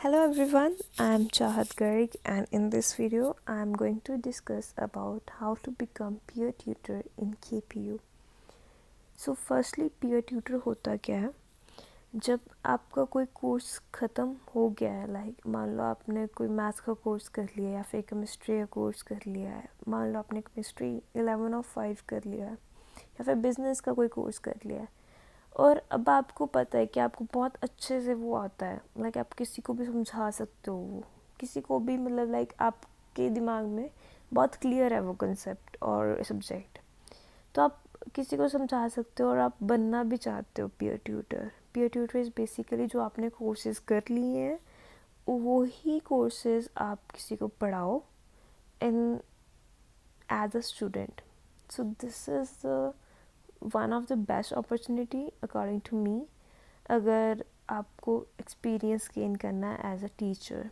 Hello everyone, I am Chahat Garg and in this video I am going to discuss about how to become peer tutor in KPU. So firstly peer tutor होता क्या है? जब आपका कोई course ख़त्म हो गया है, लाइक मान लो आपने कोई मैथ्स का कोर्स कर लिया है या फिर केमिस्ट्री का कोर्स कर लिया है, मान लो आपने केमिस्ट्री 11/5 कर लिया है या फिर बिज़नेस का कोई कोर्स कर लिया है और अब आपको पता है कि आपको बहुत अच्छे से वो आता है, लाइक आप किसी को भी समझा सकते हो, वो किसी को भी मतलब लाइक आपके दिमाग में बहुत क्लियर है वो कंसेप्ट और सब्जेक्ट, तो आप किसी को समझा सकते हो और आप बनना भी चाहते हो peer tutor. Peer tutor is basically जो आपने कोर्सेज कर लिए हैं वो ही कोर्सेज आप किसी को पढ़ाओ in as a student. So this is the one of the best opportunity according to me, अगर आपको एक्सपीरियंस गेन करना है एज अ टीचर।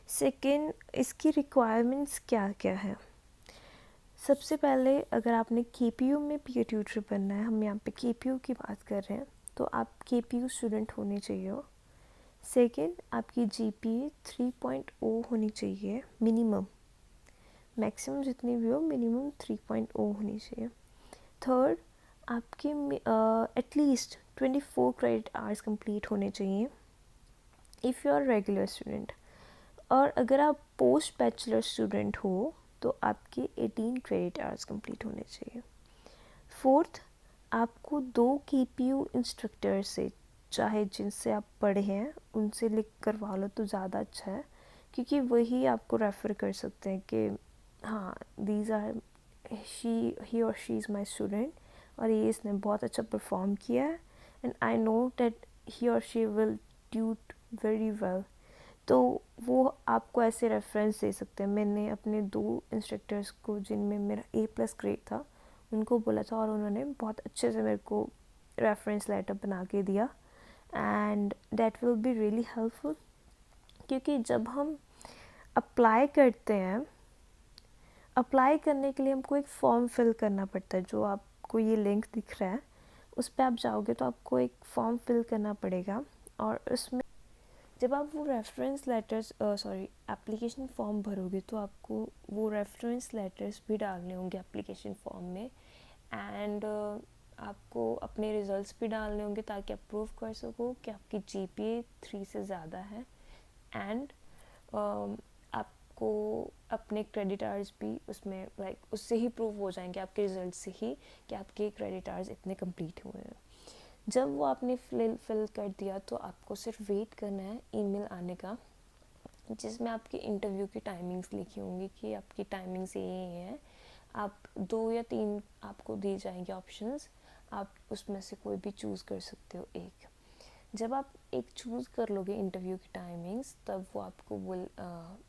सेकेंड, इसकी रिक्वायरमेंट्स क्या क्या है। सबसे पहले अगर आपने केपीयू में पीयर ट्यूटर बनना है, हम यहाँ पे केपीयू की बात कर रहे हैं, तो आप केपीयू स्टूडेंट होने चाहिए हो। सेकेंड, आपकी जीपीए 3.0 होनी चाहिए मिनिमम, मैक्सिमम जितनी भी हो मिनिमम 3.0 होनी चाहिए। थर्ड, आपके एटलीस्ट 24 क्रेडिट आवर्स कंप्लीट होने चाहिए if you are regular student, और अगर आप पोस्ट बैचलर स्टूडेंट हो तो आपके 18 क्रेडिट आवर्स कंप्लीट होने चाहिए। फोर्थ, आपको 2 केपीयू इंस्ट्रक्टर से, चाहे जिनसे आप पढ़े हैं उनसे लिख करवा लो तो ज़्यादा अच्छा है, क्योंकि वही आपको रेफ़र कर सकते हैं कि हाँ दीज आर ही और शी इज़ माई स्टूडेंट और ये इसने बहुत अच्छा परफॉर्म किया है and I know that he और she will tute very well. तो वो आपको ऐसे रेफरेंस दे सकते हैं। मैंने अपने 2 इंस्ट्रक्टर्स को जिनमें मेरा A+ ग्रेड था उनको बोला था और उन्होंने बहुत अच्छे से मेरे को रेफरेंस लेटर बना के दिया and that will be really helpful, क्योंकि जब हम अप्लाई करते हैं, अप्लाई करने के लिए हमको एक फॉर्म फिल करना पड़ता है, जो आपको ये लिंक दिख रहा है उस पर आप जाओगे तो आपको एक फॉर्म फिल करना पड़ेगा और उसमें जब आप वो रेफरेंस लेटर्स एप्लीकेशन फॉर्म भरोगे तो आपको वो रेफरेंस लेटर्स भी डालने होंगे एप्लीकेशन फॉर्म में एंड आपको अपने रिजल्ट्स भी डालने होंगे ताकि आप प्रूव कर सको कि आपकी जीपीए 3 से ज़्यादा है एंड आपको अपने क्रेडिट आवर्स भी उसमें लाइक उससे ही प्रूव हो जाएंगे, आपके रिजल्ट से ही, कि आपके क्रेडिट आवर्स इतने कंप्लीट हुए हैं। जब वो आपने फिल कर दिया तो आपको सिर्फ वेट करना है ईमेल आने का, जिसमें आपकी इंटरव्यू की टाइमिंग्स लिखी होंगी कि आपकी टाइमिंग्स ये हैं। आप 2 या 3 आपको दिए जाएंगे ऑप्शंस, आप उसमें से कोई भी चूज़ कर सकते हो एक। जब आप एक चूज़ कर लोगे इंटरव्यू की टाइमिंग्स, तब वो आपको वो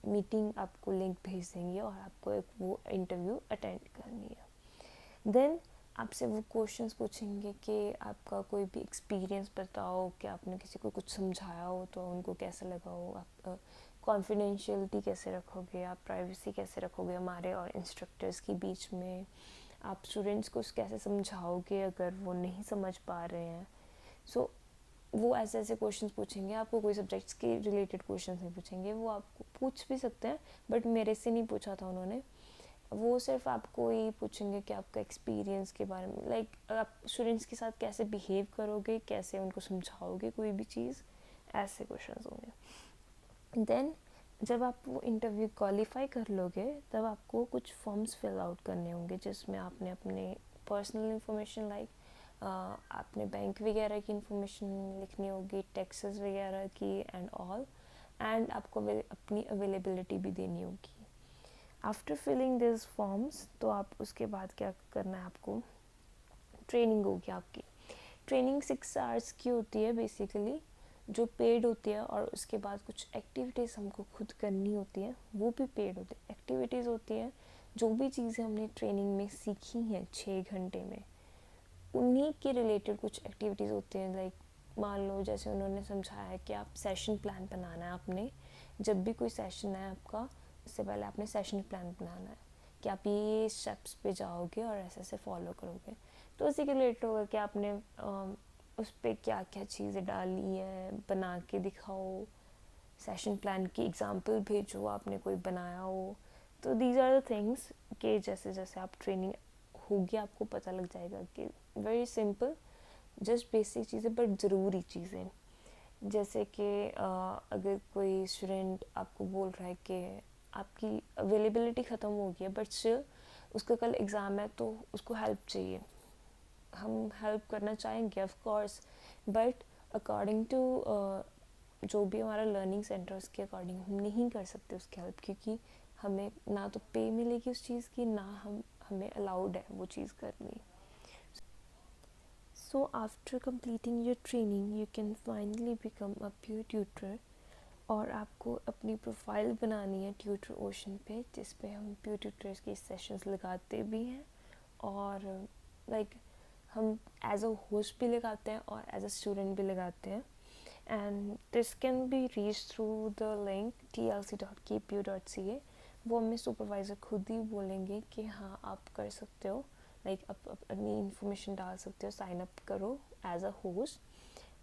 मीटिंग आपको लिंक भेज देंगे और आपको एक वो इंटरव्यू अटेंड करनी है। देन आपसे वो क्वेश्चंस पूछेंगे कि आपका कोई भी एक्सपीरियंस बताओ कि आपने किसी को कुछ समझाया हो तो उनको कैसा लगा हो, आप कॉन्फिडेंशियलिटी कैसे रखोगे, आप प्राइवेसी कैसे रखोगे हमारे और इंस्ट्रक्टर्स के बीच में, आप स्टूडेंट्स को कैसे समझाओगे अगर वो नहीं समझ पा रहे हैं। सो वो ऐसे ऐसे क्वेश्चंस पूछेंगे आपको, कोई सब्जेक्ट्स के रिलेटेड क्वेश्चंस नहीं पूछेंगे, वो आपको पूछ भी सकते हैं बट मेरे से नहीं पूछा था उन्होंने। वो सिर्फ आपको ये पूछेंगे कि आपका एक्सपीरियंस के बारे में, लाइक आप स्टूडेंट्स के साथ कैसे बिहेव करोगे, कैसे उनको समझाओगे कोई भी चीज़, ऐसे क्वेश्चंस होंगे। देन जब आप वो इंटरव्यू क्वालिफाई कर लोगे तब आपको कुछ फॉर्म्स फिल आउट करने होंगे, जिसमें आपने अपने पर्सनल इंफॉर्मेशन लाइक आपने बैंक वगैरह की इंफॉर्मेशन लिखनी होगी, टैक्सेस वगैरह की एंड ऑल, एंड आपको अपनी अवेलेबिलिटी भी देनी होगी। आफ्टर फिलिंग दिस फॉर्म्स तो आप उसके बाद क्या करना है, आपको ट्रेनिंग होगी। आपकी ट्रेनिंग 6 आवर्स की होती है बेसिकली, जो पेड होती है, और उसके बाद कुछ एक्टिविटीज़ हमको खुद करनी होती है, वो भी पेड होती है। एक्टिविटीज़ होती है जो भी चीज़ें हमने ट्रेनिंग में सीखी हैं 6 घंटे में, उन्हीं के रिलेटेड कुछ एक्टिविटीज़ होती हैं। लाइक मान लो जैसे उन्होंने समझाया कि आप सेशन प्लान बनाना है, आपने जब भी कोई सेशन है आपका, उससे पहले आपने सेशन प्लान बनाना है कि आप ये स्टेप्स पे जाओगे और ऐसे ऐसे फॉलो करोगे। तो उसी के रिलेटेड होगा कि आपने उस पर क्या क्या चीज़ें डाली है, बना के दिखाओ, सेशन प्लान की एग्जांपल भेजो आपने कोई बनाया हो. तो दीज आर द थिंग्स कि जैसे जैसे आप ट्रेनिंग होगी आपको पता लग जाएगा कि वेरी सिंपल जस्ट बेसिक चीज़ें बट ज़रूरी चीज़ें. जैसे कि अगर कोई स्टूडेंट आपको बोल रहा है कि आपकी अवेलेबिलिटी ख़त्म हो गई है बट स्टिल उसका कल एग्ज़ाम है तो उसको हेल्प चाहिए. हम हेल्प करना चाहेंगे of course but according to जो भी हमारा लर्निंग सेंटर उसके अकॉर्डिंग हम नहीं कर सकते उसकी हेल्प, क्योंकि हमें ना तो पे मिलेगी उस चीज़ की ना हमें अलाउड है वो चीज़ करनी. So after completing your training you can finally become a peer tutor. और आपको अपनी प्रोफाइल बनानी है ट्यूटर ओशन पे जिस पे हम peer tutors के सेशंस लगाते भी हैं और लाइक हम एज अ होस्ट भी लगाते हैं और एज अ स्टूडेंट भी लगाते हैं. And this can be reach through the link tlc.kpu.ca. वो हमें सुपरवाइज़र खुद ही बोलेंगे कि हाँ आप कर सकते हो, लाइक आप अपनी इंफॉर्मेशन डाल सकते हो, साइन अप करो as a host.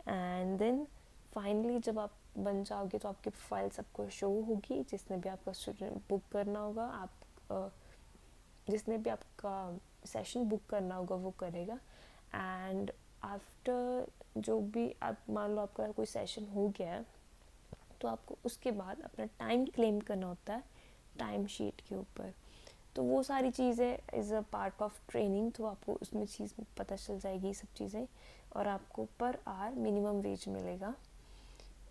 And then finally जब आप बन जाओगे तो आपकी प्रोफाइल सबको शो होगी. जिसने भी आपका स्टूडेंट बुक करना होगा जिसने भी आपका सेशन बुक करना होगा वो करेगा. एंड आफ्टर जो भी आप मान लो आपका कोई सेशन हो गया है तो आपको उसके बाद अपना टाइम क्लेम करना होता है टाइम शीट के ऊपर. तो वो सारी चीज़ें is a part of training, तो आपको उसमें चीज़ पता चल जाएगी सब चीज़ें और आपको पर आवर मिनिमम वेज मिलेगा.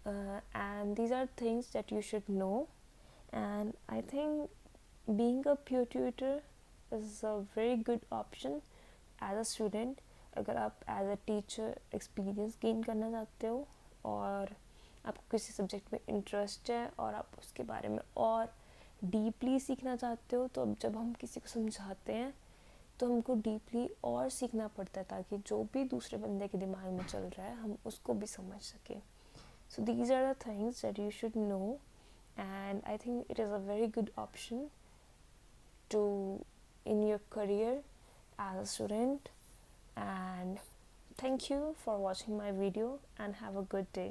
And these are things that you should know. And I think being a peer tutor is a very good option as a student. अगर आप as a teacher experience gain करना चाहते हो और आपको किसी subject में इंटरेस्ट है और आप उसके बारे में और डीपली सीखना चाहते हो, तो अब जब हम किसी को समझाते हैं तो हमको डीपली और सीखना पड़ता है ताकि जो भी दूसरे बंदे के दिमाग में चल रहा है हम उसको भी समझ सकें. So these are the things that you should know and I think it is a very good option to in your career as a student. And thank you for watching my video and have a good day.